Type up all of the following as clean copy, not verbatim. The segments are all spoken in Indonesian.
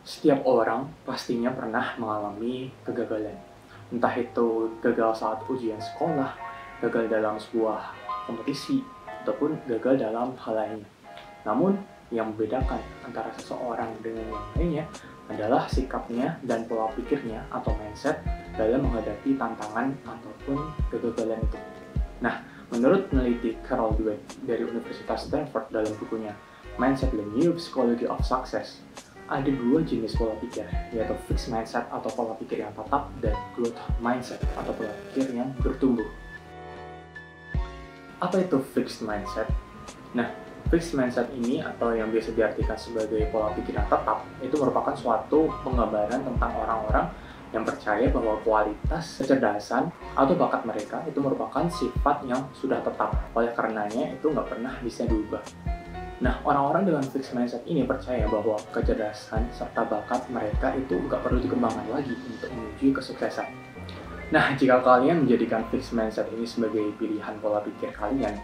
Setiap orang pastinya pernah mengalami kegagalan. Entah itu gagal saat ujian sekolah, gagal dalam sebuah kompetisi, ataupun gagal dalam hal lainnya. Namun, yang membedakan antara seseorang dengan yang lainnya adalah sikapnya dan pola pikirnya atau mindset dalam menghadapi tantangan ataupun kegagalan itu. Nah, menurut peneliti Carol Dweck dari Universitas Stanford dalam bukunya Mindset: The New Psychology of Success, ada dua jenis pola pikir, yaitu fixed mindset atau pola pikir yang tetap dan growth mindset atau pola pikir yang bertumbuh. Apa itu fixed mindset? Nah, fixed mindset ini atau yang biasa diartikan sebagai pola pikir yang tetap itu merupakan suatu penggambaran tentang orang-orang yang percaya bahwa kualitas kecerdasan atau bakat mereka itu merupakan sifat yang sudah tetap, oleh karenanya itu nggak pernah bisa diubah. Nah, orang-orang dengan fixed mindset ini percaya bahwa kecerdasan serta bakat mereka itu nggak perlu dikembangkan lagi untuk menuju kesuksesan. Nah, jika kalian menjadikan fixed mindset ini sebagai pilihan pola pikir kalian,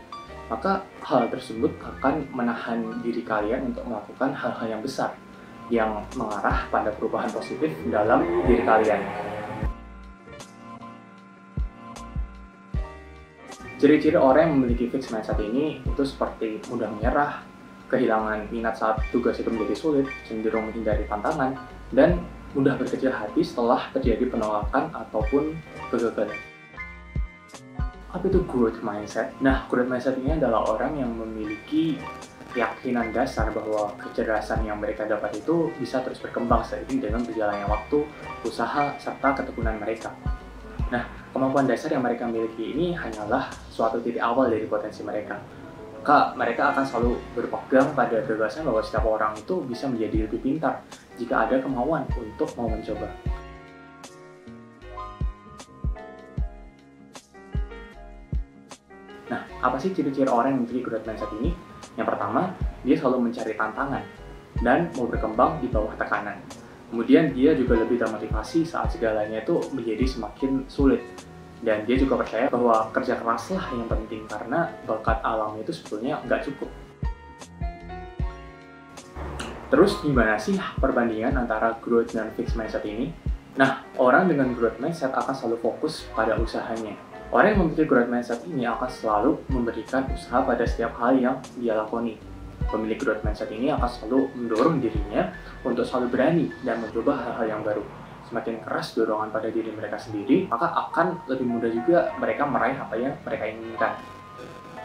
maka hal tersebut akan menahan diri kalian untuk melakukan hal-hal yang besar yang mengarah pada perubahan positif dalam diri kalian. Ciri-ciri orang yang memiliki fixed mindset ini itu seperti mudah menyerah, kehilangan minat saat tugas itu menjadi sulit, cenderung menghindari tantangan, dan mudah berkecil hati setelah terjadi penolakan ataupun kegagalan. Apa itu growth mindset? Nah, growth mindset ini adalah orang yang memiliki keyakinan dasar bahwa kecerdasan yang mereka dapat itu bisa terus berkembang seiring dengan berjalannya waktu, usaha, serta ketekunan mereka. Nah, kemampuan dasar yang mereka miliki ini hanyalah suatu titik awal dari potensi mereka. Maka mereka akan selalu berpegang pada gagasan bahwa setiap orang itu bisa menjadi lebih pintar jika ada kemauan untuk mau mencoba. Nah, apa sih ciri-ciri orang yang memiliki growth mindset ini? Yang pertama, dia selalu mencari tantangan dan mau berkembang di bawah tekanan. Kemudian dia juga lebih termotivasi saat segalanya itu menjadi semakin sulit. Dan dia juga percaya bahwa kerja keraslah yang penting karena bakat alamnya itu sebetulnya nggak cukup. Terus gimana sih perbandingan antara growth dan fixed mindset ini? Nah, orang dengan growth mindset akan selalu fokus pada usahanya. Orang yang memiliki growth mindset ini akan selalu memberikan usaha pada setiap hal yang dia lakoni. Pemilik growth mindset ini akan selalu mendorong dirinya untuk selalu berani dan mencoba hal-hal yang baru. Semakin keras dorongan pada diri mereka sendiri, maka akan lebih mudah juga mereka meraih apa yang mereka inginkan.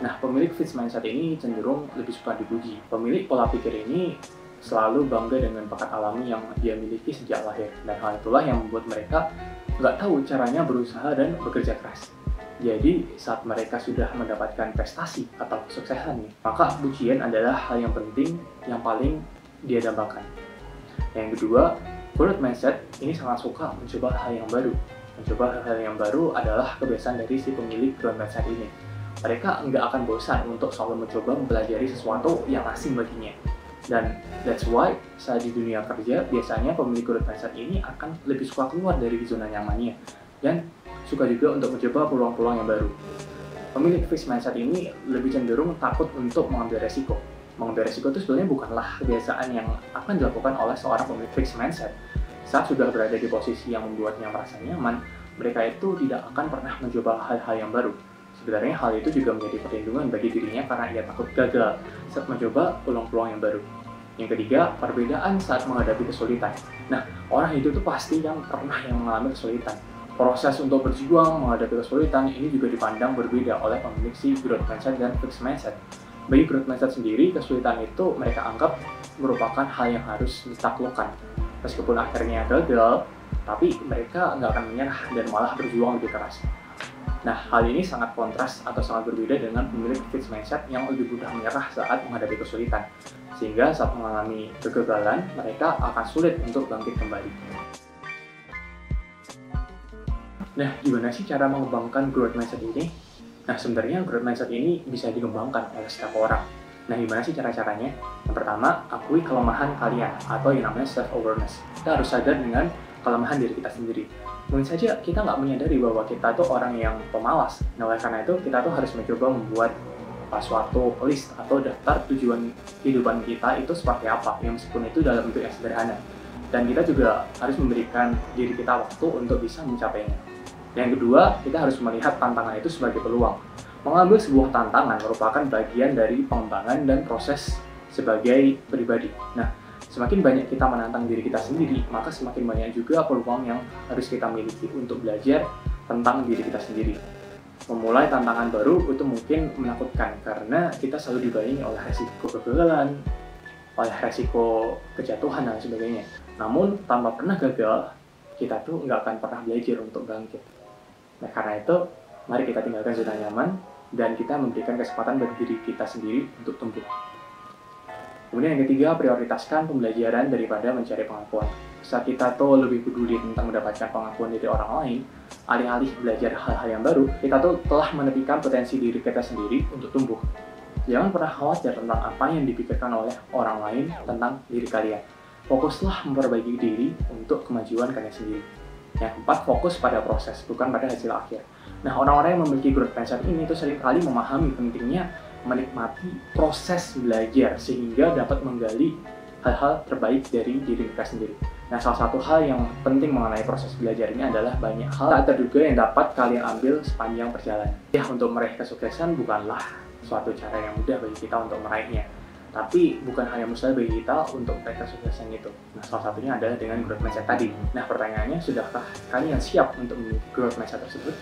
Nah, pemilik fixed mindset ini cenderung lebih suka dipuji. Pemilik pola pikir ini selalu bangga dengan bakat alami yang dia miliki sejak lahir. Dan hal itulah yang membuat mereka nggak tahu caranya berusaha dan bekerja keras. Jadi, saat mereka sudah mendapatkan prestasi atau kesuksesan, maka pujian adalah hal yang penting yang paling dia dambakan. Yang kedua, growth mindset ini sangat suka mencoba hal yang baru. Mencoba hal-hal yang baru adalah kebiasaan dari si pemilik growth mindset ini. Mereka nggak akan bosan untuk selalu mencoba mempelajari sesuatu yang asing baginya. Dan that's why saat di dunia kerja, biasanya pemilik growth mindset ini akan lebih suka keluar dari zona nyamannya dan suka juga untuk mencoba peluang-peluang yang baru. Pemilik fixed mindset ini lebih cenderung takut untuk mengambil resiko. Mengambil resiko itu sebenarnya bukanlah kebiasaan yang akan dilakukan oleh seorang pemilik fixed mindset. Saat sudah berada di posisi yang membuatnya merasa nyaman, mereka itu tidak akan pernah mencoba hal-hal yang baru. Sebenarnya hal itu juga menjadi perlindungan bagi dirinya karena ia takut gagal saat mencoba peluang-peluang yang baru. Yang ketiga, perbedaan saat menghadapi kesulitan. Nah, orang itu tuh pasti yang pernah mengalami kesulitan. Proses untuk berjuang menghadapi kesulitan ini juga dipandang berbeda oleh pemilik si growth mindset dan fixed mindset. Bagi growth mindset sendiri, kesulitan itu mereka anggap merupakan hal yang harus ditaklukkan. Meskipun akhirnya gagal, tapi mereka nggak akan menyerah dan malah berjuang lebih keras. Nah, hal ini sangat kontras atau sangat berbeda dengan pemilik fixed mindset yang lebih mudah menyerah saat menghadapi kesulitan. Sehingga saat mengalami kegagalan, mereka akan sulit untuk bangkit kembali. Nah, gimana sih cara mengembangkan growth mindset ini? Nah, sebenarnya growth mindset ini bisa dikembangkan oleh setiap orang. Nah, gimana sih cara-caranya? Yang pertama, akui kelemahan kalian atau yang namanya self-awareness. Kita harus sadar dengan kelemahan diri kita sendiri. Mungkin saja kita nggak menyadari bahwa kita tuh orang yang pemalas. Nah, oleh karena itu, kita tuh harus mencoba membuat suatu list atau daftar tujuan kehidupan kita itu seperti apa, yang meskipun itu dalam bentuk yang sederhana. Dan kita juga harus memberikan diri kita waktu untuk bisa mencapainya. Yang kedua, kita harus melihat tantangan itu sebagai peluang. Mengambil sebuah tantangan merupakan bagian dari pengembangan dan proses sebagai pribadi. Nah, semakin banyak kita menantang diri kita sendiri, maka semakin banyak juga peluang yang harus kita miliki untuk belajar tentang diri kita sendiri. Memulai tantangan baru itu mungkin menakutkan karena kita selalu dibayangi oleh resiko kegagalan, oleh resiko kejatuhan dan sebagainya. Namun tanpa pernah gagal, kita tuh nggak akan pernah belajar untuk bangkit. Nah karena itu, mari kita tinggalkan zona nyaman dan kita memberikan kesempatan bagi diri kita sendiri untuk tumbuh. Kemudian yang ketiga, prioritaskan pembelajaran daripada mencari pengakuan. Saat kita tuh lebih peduli tentang mendapatkan pengakuan dari orang lain, alih-alih belajar hal-hal yang baru, kita tuh telah menepikan potensi diri kita sendiri untuk tumbuh. Jangan pernah khawatir tentang apa yang dipikirkan oleh orang lain tentang diri kalian. Fokuslah memperbaiki diri untuk kemajuan kalian sendiri. Yang keempat, fokus pada proses, bukan pada hasil akhir. Nah, orang-orang yang memiliki growth mindset ini itu seringkali memahami pentingnya menikmati proses belajar sehingga dapat menggali hal-hal terbaik dari diri mereka sendiri. Nah, salah satu hal yang penting mengenai proses belajar ini adalah banyak hal tak terduga yang dapat kalian ambil sepanjang perjalanan. Ya, untuk meraih kesuksesan bukanlah suatu cara yang mudah bagi kita untuk meraihnya. Tapi bukan hal yang mustahil bagi kita untuk meraih kesuksesan itu. Nah, salah satunya adalah dengan growth mindset tadi. Nah, pertanyaannya, sudahkah kalian siap untuk memiliki growth mindset tersebut?